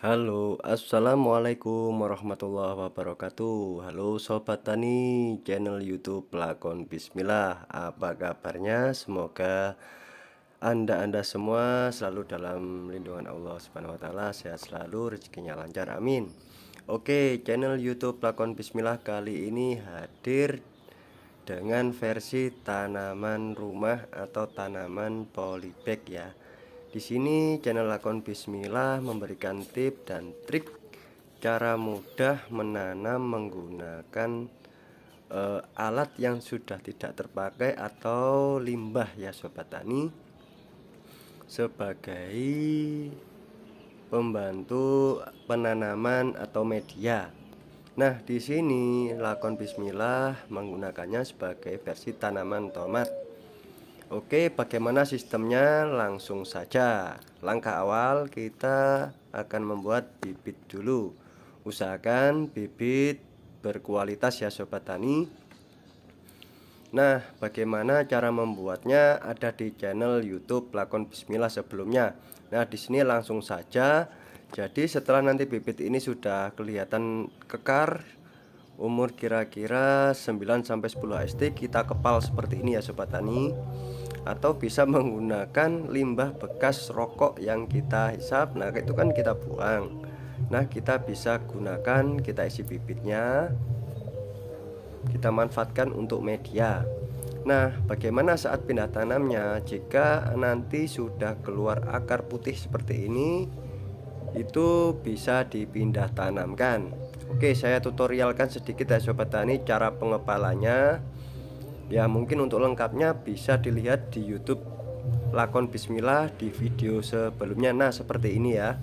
Halo, assalamualaikum warahmatullahi wabarakatuh. Halo sobat tani, channel YouTube Lakon Bismillah. Apa kabarnya? Semoga anda semua selalu dalam lindungan Allah Subhanahu wa Ta'ala, sehat selalu, rezekinya lancar, amin. Oke, channel YouTube Lakon Bismillah kali ini hadir dengan versi tanaman rumah atau tanaman polybag ya. Di sini channel Lakon Bismillah memberikan tips dan trik cara mudah menanam menggunakan alat yang sudah tidak terpakai atau limbah ya sobat tani, sebagai pembantu penanaman atau media. Nah, di sini Lakon Bismillah menggunakannya sebagai versi tanaman tomat. Oke, bagaimana sistemnya? Langsung saja. Langkah awal kita akan membuat bibit dulu. Usahakan bibit berkualitas ya sobat tani. Nah, bagaimana cara membuatnya ada di channel YouTube Lakon Bismillah sebelumnya. Nah, di sini langsung saja. Jadi setelah nanti bibit ini sudah kelihatan kekar, umur kira-kira 9-10 HST, kita kepal seperti ini ya sobat tani, atau bisa menggunakan limbah bekas rokok yang kita hisap. Nah, itu kan kita buang. Nah, kita bisa gunakan, kita isi bibitnya, kita manfaatkan untuk media. Nah, bagaimana saat pindah tanamnya? Jika nanti sudah keluar akar putih seperti ini, itu bisa dipindah tanamkan. Oke, saya tutorialkan sedikit ya sobat tani cara pengepalannya. Ya, mungkin untuk lengkapnya bisa dilihat di YouTube Lakon Bismillah di video sebelumnya. Nah, seperti ini ya.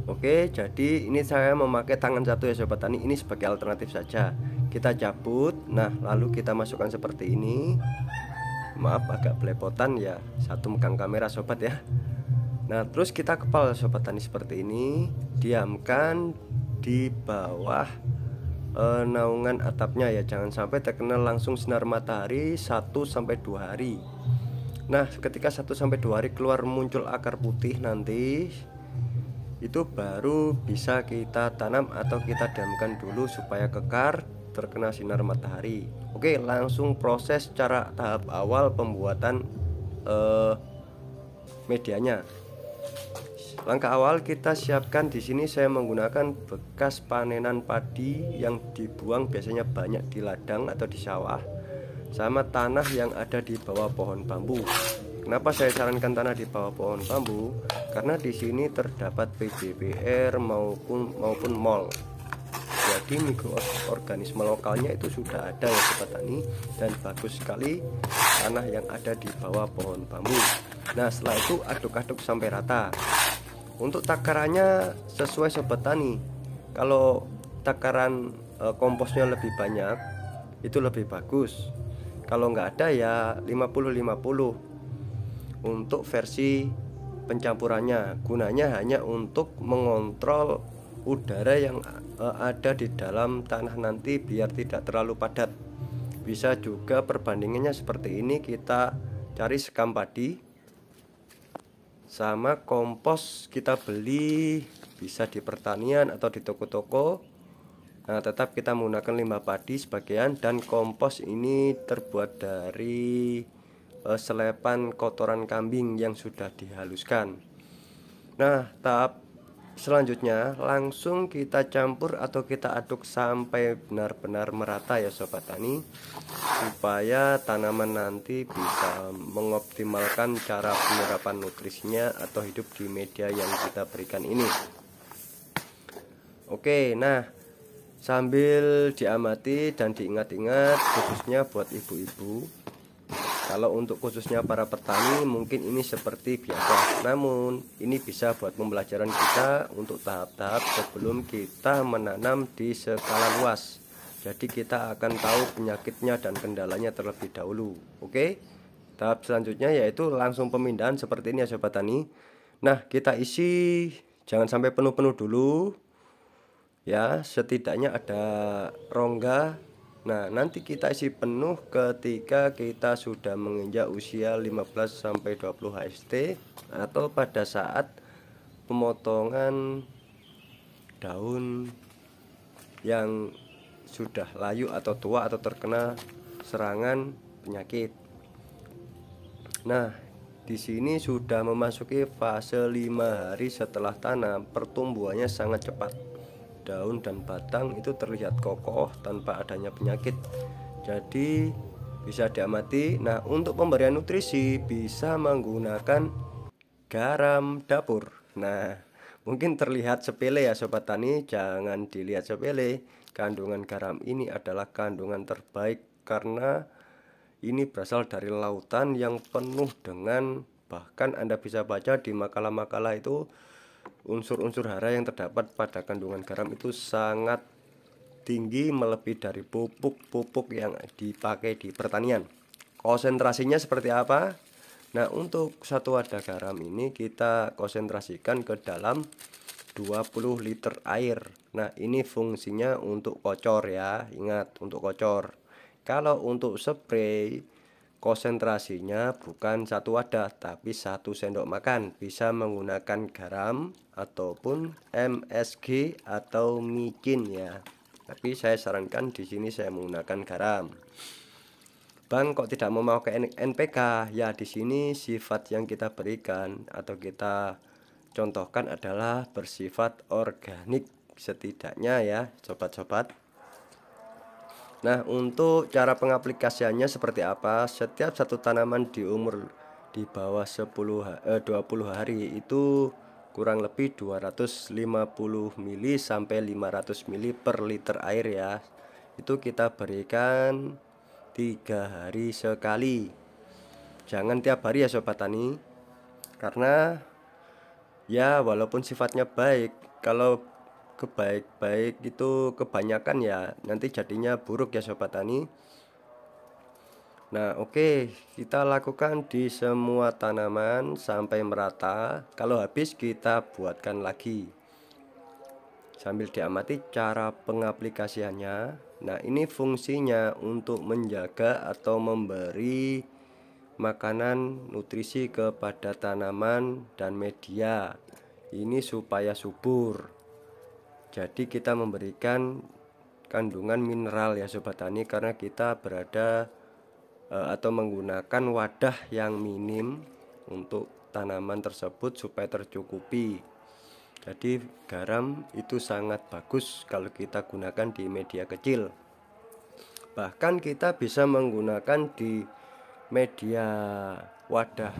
Oke, jadi ini saya memakai tangan satu ya sobat tani, ini sebagai alternatif saja. Kita cabut, nah lalu kita masukkan seperti ini. Maaf agak belepotan ya, satu megang kamera sobat ya. Nah, terus kita kepal sobat tani seperti ini, diamkan di bawah naungan atapnya ya, jangan sampai terkena langsung sinar matahari 1-2 hari. Nah, ketika 1-2 hari keluar muncul akar putih nanti, itu baru bisa kita tanam atau kita diamkan dulu supaya kekar terkena sinar matahari. Oke, langsung proses cara tahap awal pembuatan medianya. Langkah awal kita siapkan di sini saya menggunakan bekas panenan padi yang dibuang biasanya banyak di ladang atau di sawah, sama tanah yang ada di bawah pohon bambu. Kenapa saya sarankan tanah di bawah pohon bambu? Karena di sini terdapat PBBR maupun MOL. Jadi mikroorganisme lokalnya itu sudah ada ya sobat tani, dan bagus sekali tanah yang ada di bawah pohon bambu. Nah, setelah itu aduk-aduk sampai rata. Untuk takarannya sesuai sobat tani. Kalau takaran komposnya lebih banyak itu lebih bagus. Kalau nggak ada ya 50-50. Untuk versi pencampurannya, gunanya hanya untuk mengontrol udara yang ada di dalam tanah nanti biar tidak terlalu padat. Bisa juga perbandingannya seperti ini, kita cari sekam padi sama kompos kita beli bisa di pertanian atau di toko-toko. Nah, tetap kita menggunakan limbah padi sebagian, dan kompos ini terbuat dari selepan kotoran kambing yang sudah dihaluskan. Nah, tahap selanjutnya langsung kita campur atau kita aduk sampai benar-benar merata ya sobat tani, supaya tanaman nanti bisa mengoptimalkan cara penyerapan nutrisinya atau hidup di media yang kita berikan ini. Oke, nah sambil diamati dan diingat-ingat, khususnya buat ibu-ibu, kalau untuk khususnya para petani mungkin ini seperti biasa, namun ini bisa buat pembelajaran kita untuk tahap-tahap sebelum kita menanam di skala luas. Jadi kita akan tahu penyakitnya dan kendalanya terlebih dahulu. Oke, tahap selanjutnya yaitu langsung pemindahan seperti ini ya sobat tani. Nah, kita isi jangan sampai penuh-penuh dulu ya, setidaknya ada rongga. Nah, nanti kita isi penuh ketika kita sudah menginjak usia 15-20 HST, atau pada saat pemotongan daun yang sudah layu atau tua atau terkena serangan penyakit. Nah, di sini sudah memasuki fase 5 hari setelah tanam. Pertumbuhannya sangat cepat. Daun dan batang itu terlihat kokoh tanpa adanya penyakit. Jadi bisa diamati. Nah, untuk pemberian nutrisi bisa menggunakan garam dapur. Nah, mungkin terlihat sepele ya sobat tani, jangan dilihat sepele. Kandungan garam ini adalah kandungan terbaik karena ini berasal dari lautan yang penuh dengan, bahkan Anda bisa baca di makalah-makalah itu, unsur-unsur hara yang terdapat pada kandungan garam itu sangat tinggi, melebihi dari pupuk-pupuk yang dipakai di pertanian. Konsentrasinya seperti apa? Nah, untuk satu wadah garam ini kita konsentrasikan ke dalam 20 liter air. Nah, ini fungsinya untuk kocor ya, ingat untuk kocor. Kalau untuk spray, konsentrasinya bukan satu wadah tapi 1 sendok makan. Bisa menggunakan garam ataupun MSG atau micin ya. Tapi saya sarankan di sini saya menggunakan garam. Bang, kok tidak memakai NPK? Ya, di sini sifat yang kita berikan atau kita contohkan adalah bersifat organik setidaknya ya, sobat-sobat. Nah, untuk cara pengaplikasiannya seperti apa? Setiap satu tanaman di umur di bawah 20 hari itu kurang lebih 250 mili sampai 500 mili per liter air ya. Itu kita berikan 3 hari sekali. Jangan tiap hari ya sobat tani. Karena ya walaupun sifatnya baik, kalau kebaik-baik itu kebanyakan ya nanti jadinya buruk ya sobat tani. Nah, oke, kita lakukan di semua tanaman sampai merata. Kalau habis kita buatkan lagi. Sambil diamati cara pengaplikasiannya. Nah, ini fungsinya untuk menjaga atau memberi makanan nutrisi kepada tanaman dan media. Ini supaya subur. Jadi kita memberikan kandungan mineral ya sobat tani, karena kita berada atau menggunakan wadah yang minim untuk tanaman tersebut supaya tercukupi. Jadi garam itu sangat bagus kalau kita gunakan di media kecil. Bahkan kita bisa menggunakan di media wadah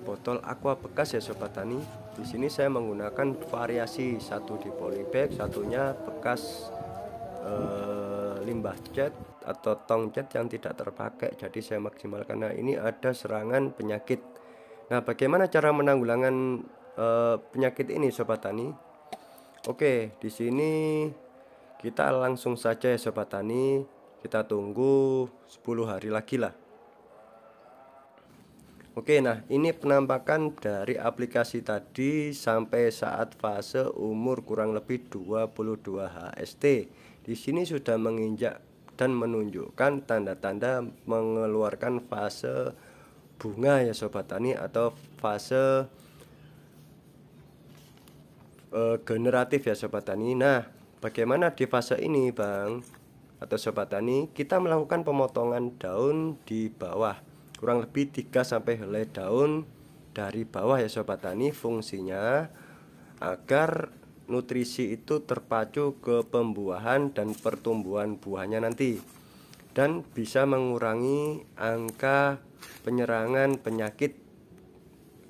botol aqua bekas ya sobat tani. Di sini saya menggunakan variasi, satu di polybag, satunya bekas limbah cat atau tong cat yang tidak terpakai. Jadi saya maksimalkan. Nah, ini ada serangan penyakit. Nah, bagaimana cara menanggulangan penyakit ini sobat tani? Oke, di sini kita langsung saja ya sobat tani, kita tunggu 10 hari lagi lah. Oke, nah ini penampakan dari aplikasi tadi sampai saat fase umur kurang lebih 22 HST. Di sini sudah menginjak dan menunjukkan tanda-tanda mengeluarkan fase bunga ya sobat tani, atau fase generatif ya sobat tani. Nah, bagaimana di fase ini Bang atau sobat tani? Kita melakukan pemotongan daun di bawah, kurang lebih 3 sampai helai daun dari bawah ya sobat tani. Fungsinya agar nutrisi itu terpacu ke pembuahan dan pertumbuhan buahnya nanti, dan bisa mengurangi angka penyerangan penyakit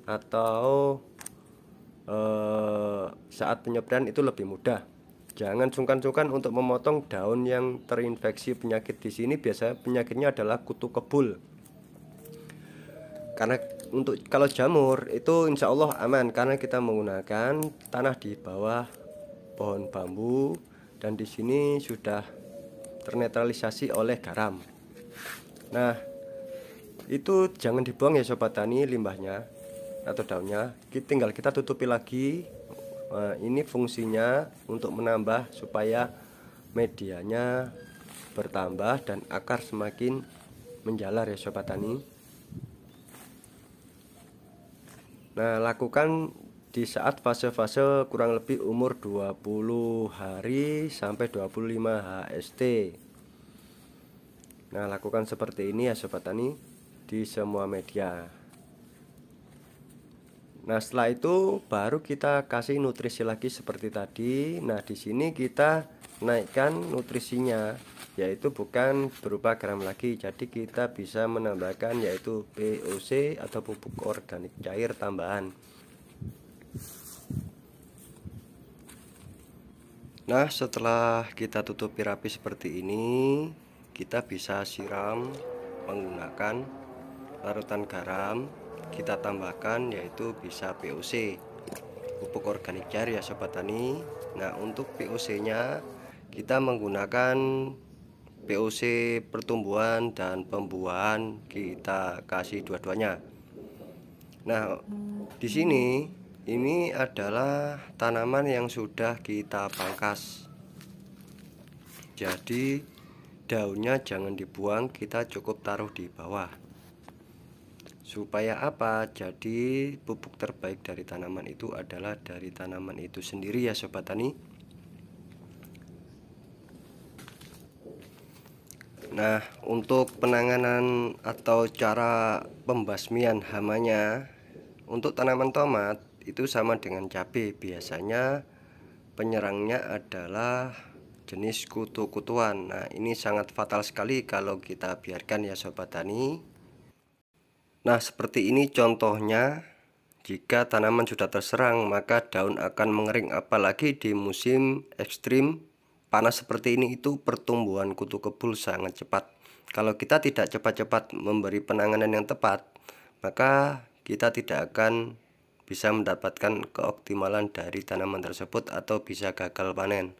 atau saat penyebaran itu lebih mudah. Jangan sungkan-sungkan untuk memotong daun yang terinfeksi penyakit. Di sini biasanya penyakitnya adalah kutu kebul. Karena untuk kalau jamur itu insya Allah aman, karena kita menggunakan tanah di bawah pohon bambu, dan di sini sudah ternetralisasi oleh garam. Nah, itu jangan dibuang ya sobat tani, limbahnya atau daunnya. Tinggal kita tutupi lagi. Nah, ini fungsinya untuk menambah supaya medianya bertambah dan akar semakin menjalar ya sobat tani. Nah, lakukan di saat fase-fase kurang lebih umur 20 hari sampai 25 HST. Nah, lakukan seperti ini ya sobat tani di semua media. Nah, setelah itu baru kita kasih nutrisi lagi seperti tadi. Nah, di sini kita naikkan nutrisinya, yaitu bukan berupa gram lagi. Jadi kita bisa menambahkan yaitu POC atau pupuk organik cair tambahan. Nah, setelah kita tutupi rapi seperti ini, kita bisa siram menggunakan larutan garam. Kita tambahkan yaitu bisa POC, pupuk organik cair ya sobat tani. Nah, untuk POC nya kita menggunakan POC pertumbuhan dan pembuahan, kita kasih dua-duanya. Nah, di sini ini adalah tanaman yang sudah kita pangkas. Jadi daunnya jangan dibuang, kita cukup taruh di bawah. Supaya apa? Jadi pupuk terbaik dari tanaman itu adalah dari tanaman itu sendiri ya sobat tani. Nah, untuk penanganan atau cara pembasmian hamanya untuk tanaman tomat itu sama dengan cabai. Biasanya penyerangnya adalah jenis kutu-kutuan. Nah, ini sangat fatal sekali kalau kita biarkan ya sobat tani. Nah, seperti ini contohnya. Jika tanaman sudah terserang, maka daun akan mengering, apalagi di musim ekstrim panas seperti ini. Itu pertumbuhan kutu kebul sangat cepat. Kalau kita tidak cepat-cepat memberi penanganan yang tepat, maka kita tidak akan bisa mendapatkan keoptimalan dari tanaman tersebut atau bisa gagal panen.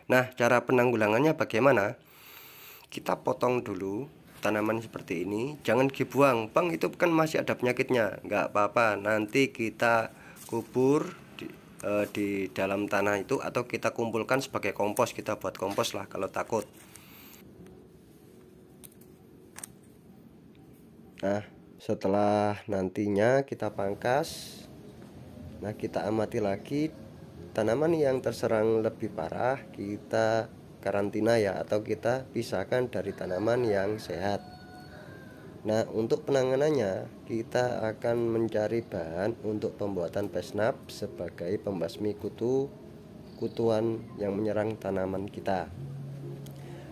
Nah, cara penanggulangannya bagaimana? Kita potong dulu tanaman seperti ini, jangan dibuang. Bang, itu kan masih ada penyakitnya. Nggak apa-apa, nanti kita kubur di dalam tanah itu, atau kita kumpulkan sebagai kompos. Kita buat kompos lah kalau takut. Nah, setelah nantinya kita pangkas, nah kita amati lagi tanaman yang terserang lebih parah, kita karantina ya, atau kita pisahkan dari tanaman yang sehat. Nah, untuk penanganannya kita akan mencari bahan untuk pembuatan pesnap sebagai pembasmi kutuan yang menyerang tanaman kita.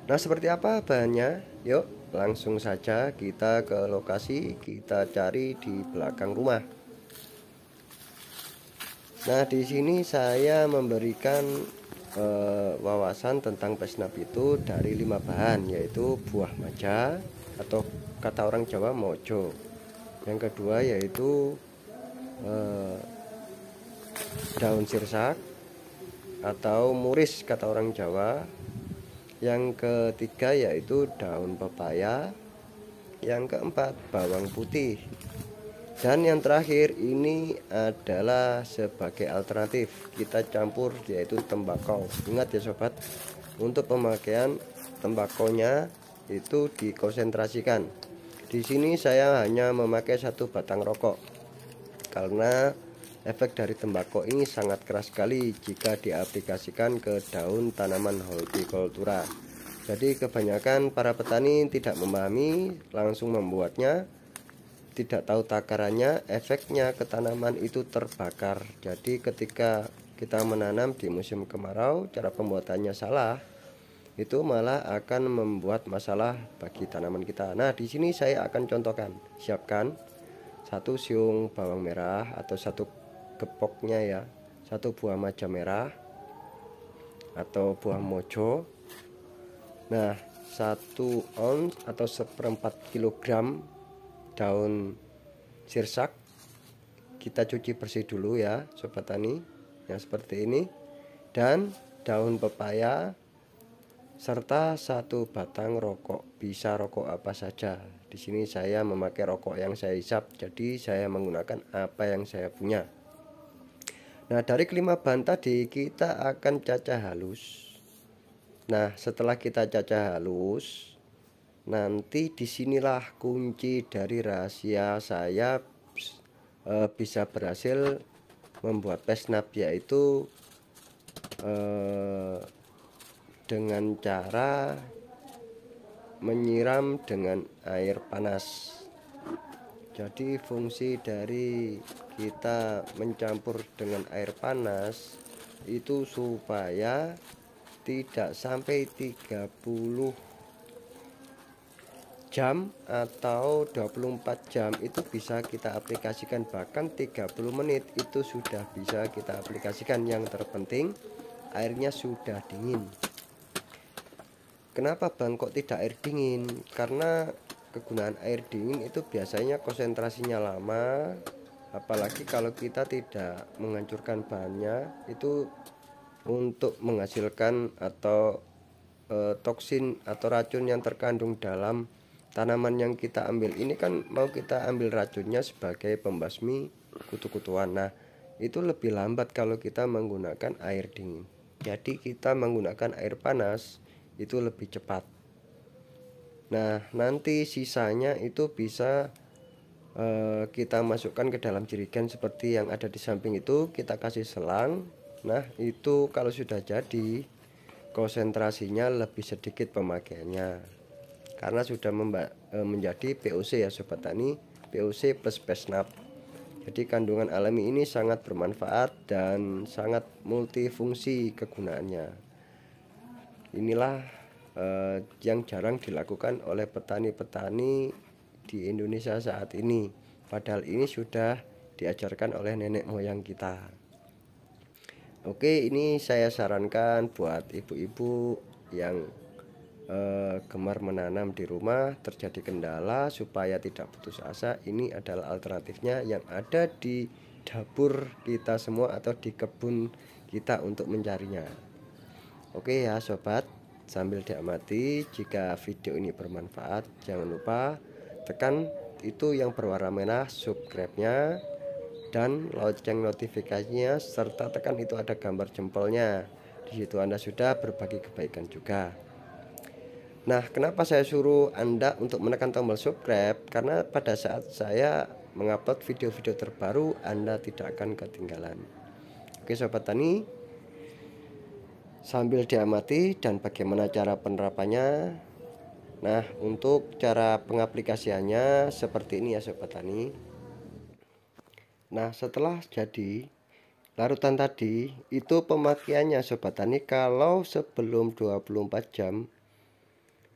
Nah, seperti apa bahannya? Yuk langsung saja kita ke lokasi, kita cari di belakang rumah. Nah, di sini saya memberikan wawasan tentang pesnap itu dari 5 bahan, yaitu buah maja atau kata orang Jawa mojo. Yang kedua yaitu daun sirsak atau muris kata orang Jawa. Yang ketiga yaitu daun pepaya. Yang keempat bawang putih. Dan yang terakhir ini adalah sebagai alternatif kita campur, yaitu tembakau. Ingat ya sobat, untuk pemakaian tembakonya itu dikonsentrasikan. Di sini saya hanya memakai 1 batang rokok karena efek dari tembakau ini sangat keras sekali jika diaplikasikan ke daun tanaman hortikultura. Jadi kebanyakan para petani tidak memahami, langsung membuatnya, tidak tahu takarannya, efeknya ke tanaman itu terbakar. Jadi ketika kita menanam di musim kemarau, cara pembuatannya salah, itu malah akan membuat masalah bagi tanaman kita. Nah, di sini saya akan contohkan. Siapkan 1 siung bawang merah atau 1 gepoknya ya, 1 buah maja merah atau buah mojo. Nah, 1 ons atau 1/4 kilogram daun sirsak kita cuci bersih dulu ya sobat tani, yang seperti ini. Dan daun pepaya serta 1 batang rokok, bisa rokok apa saja. Di sini saya memakai rokok yang saya hisap, jadi saya menggunakan apa yang saya punya. Nah, dari kelima bahan tadi kita akan cacah halus. Nah, setelah kita cacah halus, nanti disinilah kunci dari rahasia saya bisa berhasil membuat pesnap, yaitu dengan cara menyiram dengan air panas. Jadi fungsi dari kita mencampur dengan air panas itu supaya tidak sampai 30 jam atau 24 jam itu bisa kita aplikasikan, bahkan 30 menit itu sudah bisa kita aplikasikan. Yang terpenting airnya sudah dingin. Kenapa Bang kok tidak air dingin? Karena kegunaan air dingin itu biasanya konsentrasinya lama, apalagi kalau kita tidak menghancurkan bahannya, itu untuk menghasilkan atau toksin atau racun yang terkandung dalam tanaman yang kita ambil ini kan mau kita ambil racunnya sebagai pembasmi kutu-kutuan. Nah, itu lebih lambat kalau kita menggunakan air dingin. Jadi kita menggunakan air panas itu lebih cepat. Nah, nanti sisanya itu bisa kita masukkan ke dalam jerigen seperti yang ada di samping itu, kita kasih selang. Nah, itu kalau sudah jadi, konsentrasinya lebih sedikit pemakaiannya karena sudah menjadi POC ya Sobat Tani, POC plus pesnap. Jadi kandungan alami ini sangat bermanfaat dan sangat multifungsi kegunaannya. Inilah yang jarang dilakukan oleh petani-petani di Indonesia saat ini, padahal ini sudah diajarkan oleh nenek moyang kita. Oke, ini saya sarankan buat ibu-ibu yang gemar menanam di rumah, terjadi kendala supaya tidak putus asa. Ini adalah alternatifnya yang ada di dapur kita semua atau di kebun kita untuk mencarinya. Oke ya sobat, sambil diamati, jika video ini bermanfaat jangan lupa tekan itu yang berwarna merah subscribe-nya dan lonceng notifikasinya, serta tekan itu ada gambar jempolnya. Di situ Anda sudah berbagi kebaikan juga. Nah, kenapa saya suruh Anda untuk menekan tombol subscribe? Karena pada saat saya mengupload video-video terbaru, Anda tidak akan ketinggalan. Oke Sobat Tani, sambil diamati dan bagaimana cara penerapannya. Nah, untuk cara pengaplikasiannya seperti ini ya Sobat Tani. Nah, setelah jadi larutan tadi, itu pemakaiannya Sobat Tani kalau sebelum 24 jam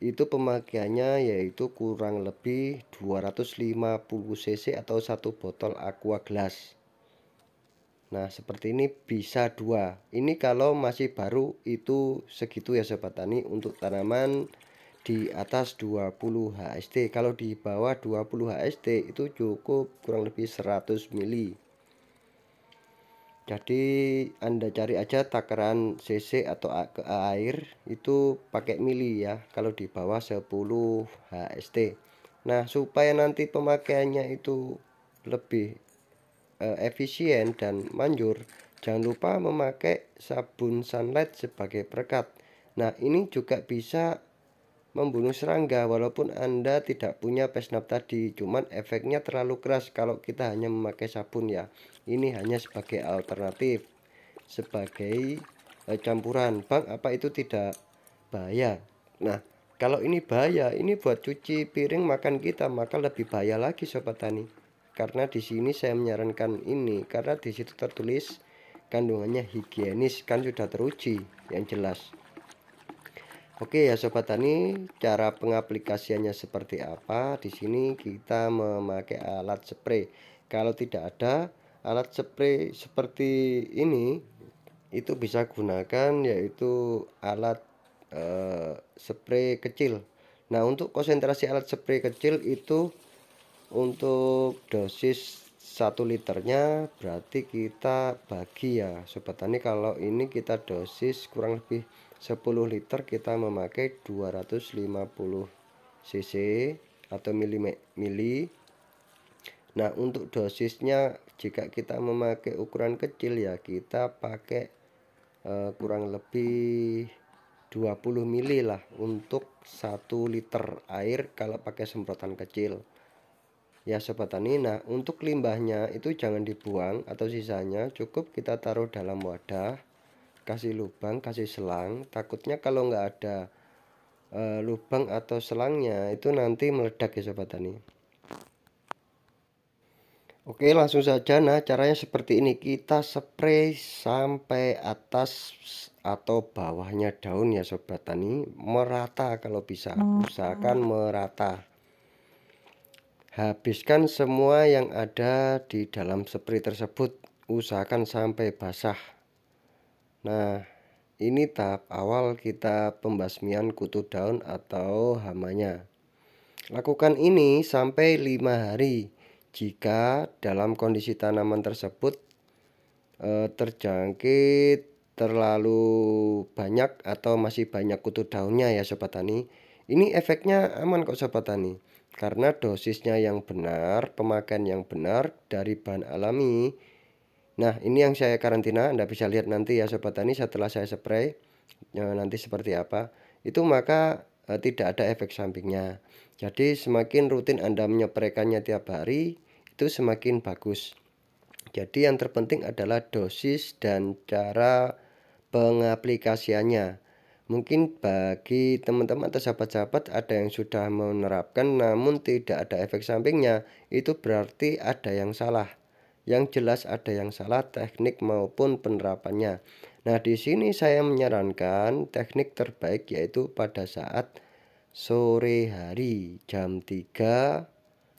itu pemakaiannya yaitu kurang lebih 250 cc atau satu botol aqua gelas. Nah, seperti ini bisa dua. Ini kalau masih baru itu segitu ya Sobat Tani untuk tanaman di atas 20 HST. Kalau di bawah 20 HST itu cukup kurang lebih 100 mili. Jadi Anda cari aja takaran cc atau ke air itu pakai mili ya kalau di bawah 10 HST. Nah, supaya nanti pemakaiannya itu lebih efisien dan manjur, jangan lupa memakai sabun sunlight sebagai perekat. Nah, ini juga bisa membunuh serangga walaupun Anda tidak punya pesnap tadi, cuman efeknya terlalu keras kalau kita hanya memakai sabun ya. Ini hanya sebagai alternatif, sebagai campuran. Bang, apa itu tidak bahaya? Nah, kalau ini bahaya, ini buat cuci piring makan kita, maka lebih bahaya lagi Sobat Tani. Karena di sini saya menyarankan ini karena di situ tertulis kandungannya higienis, kan sudah teruji yang jelas. Oke ya Sobat Tani, cara pengaplikasiannya seperti apa? Di sini kita memakai alat spray. Kalau tidak ada alat spray seperti ini, itu bisa gunakan yaitu alat spray kecil. Nah, untuk konsentrasi alat spray kecil itu untuk dosis 1 liternya berarti kita bagi ya Sobat Tani. Kalau ini kita dosis kurang lebih 10 liter, kita memakai 250 cc atau mili. Nah, untuk dosisnya jika kita memakai ukuran kecil ya kita pakai kurang lebih 20 mili lah untuk 1 liter air kalau pakai semprotan kecil. ya sobat tani. Nah, untuk limbahnya itu jangan dibuang atau sisanya cukup kita taruh dalam wadah, kasih lubang, kasih selang. Takutnya kalau nggak ada lubang atau selangnya itu nanti meledak ya sobat tani. Oke, langsung saja. Nah, caranya seperti ini. Kita spray sampai atas atau bawahnya daun ya sobat tani, merata kalau bisa. Usahakan merata. Habiskan semua yang ada di dalam spray tersebut. Usahakan sampai basah. Nah, ini tahap awal kita pembasmian kutu daun atau hamanya. Lakukan ini sampai 5 hari. Jika dalam kondisi tanaman tersebut terjangkit terlalu banyak atau masih banyak kutu daunnya ya sobat tani, ini efeknya aman kok sobat tani, karena dosisnya yang benar, pemakaian yang benar dari bahan alami. Nah, ini yang saya karantina, Anda bisa lihat nanti ya sobat tani setelah saya spray nanti seperti apa itu, maka tidak ada efek sampingnya. Jadi semakin rutin Anda menyepraikannya tiap hari itu semakin bagus. Jadi yang terpenting adalah dosis dan cara pengaplikasiannya. Mungkin bagi teman-teman atau sahabat-sahabat ada yang sudah menerapkan namun tidak ada efek sampingnya, itu berarti ada yang salah. Yang jelas ada yang salah teknik maupun penerapannya. Nah, di sini saya menyarankan teknik terbaik yaitu pada saat sore hari, jam 3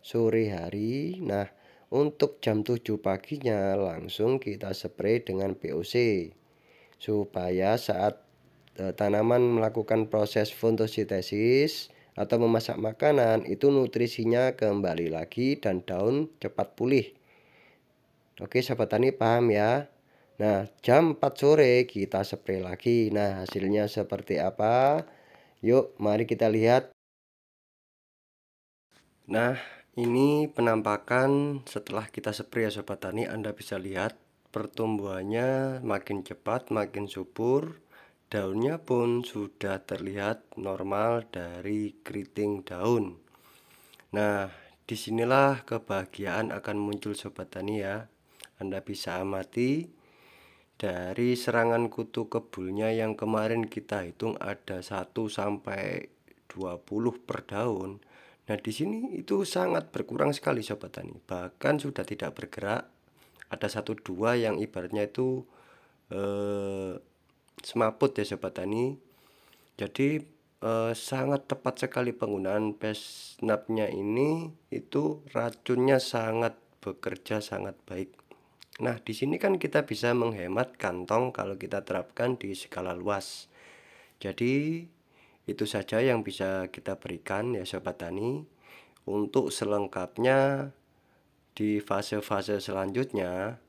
sore hari. Nah, untuk jam 7 paginya langsung kita spray dengan POC supaya saat tanaman melakukan proses fotosintesis atau memasak makanan itu nutrisinya kembali lagi dan daun cepat pulih. Oke sahabat tani, paham ya? Nah, jam 4 sore kita spray lagi. Nah, hasilnya seperti apa? Yuk mari kita lihat. Nah, ini penampakan setelah kita spray ya sobat tani. Anda bisa lihat pertumbuhannya makin cepat, makin subur. Daunnya pun sudah terlihat normal dari keriting daun. Nah, disinilah kebahagiaan akan muncul sobat tani ya. Anda bisa amati dari serangan kutu kebulnya yang kemarin kita hitung ada 1 sampai 20 per daun. Nah, di sini itu sangat berkurang sekali sobat tani. Bahkan sudah tidak bergerak. Ada 1-2 yang ibaratnya itu semaput ya sobat tani. Jadi sangat tepat sekali penggunaan Pesnapnya ini, itu racunnya sangat bekerja sangat baik. Nah, di sini kan kita bisa menghemat kantong kalau kita terapkan di skala luas. Jadi itu saja yang bisa kita berikan ya sobat tani. Untuk selengkapnya di fase-fase selanjutnya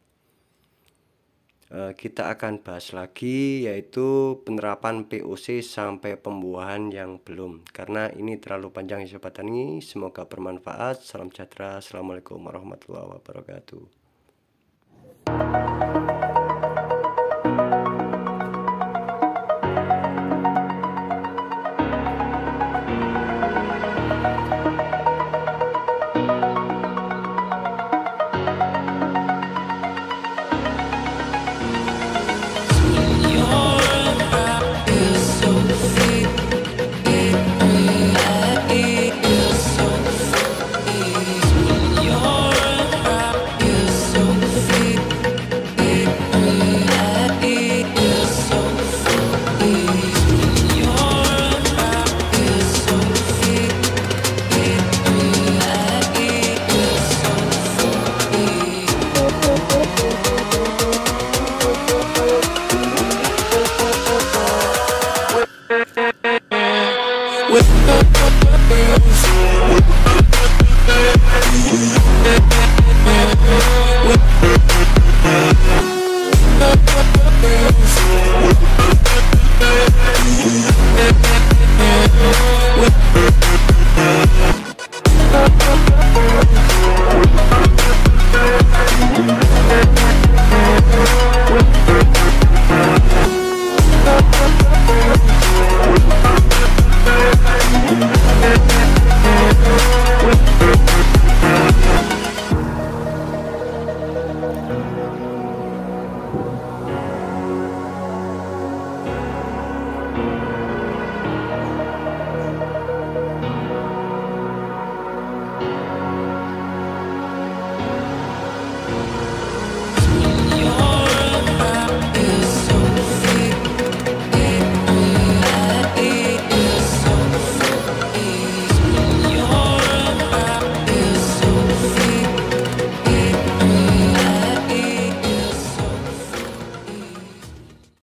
kita akan bahas lagi, yaitu penerapan POC sampai pembuahan yang belum, karena ini terlalu panjang ya sobat tani. Semoga bermanfaat. Salam sejahtera. Assalamualaikum warahmatullahi wabarakatuh.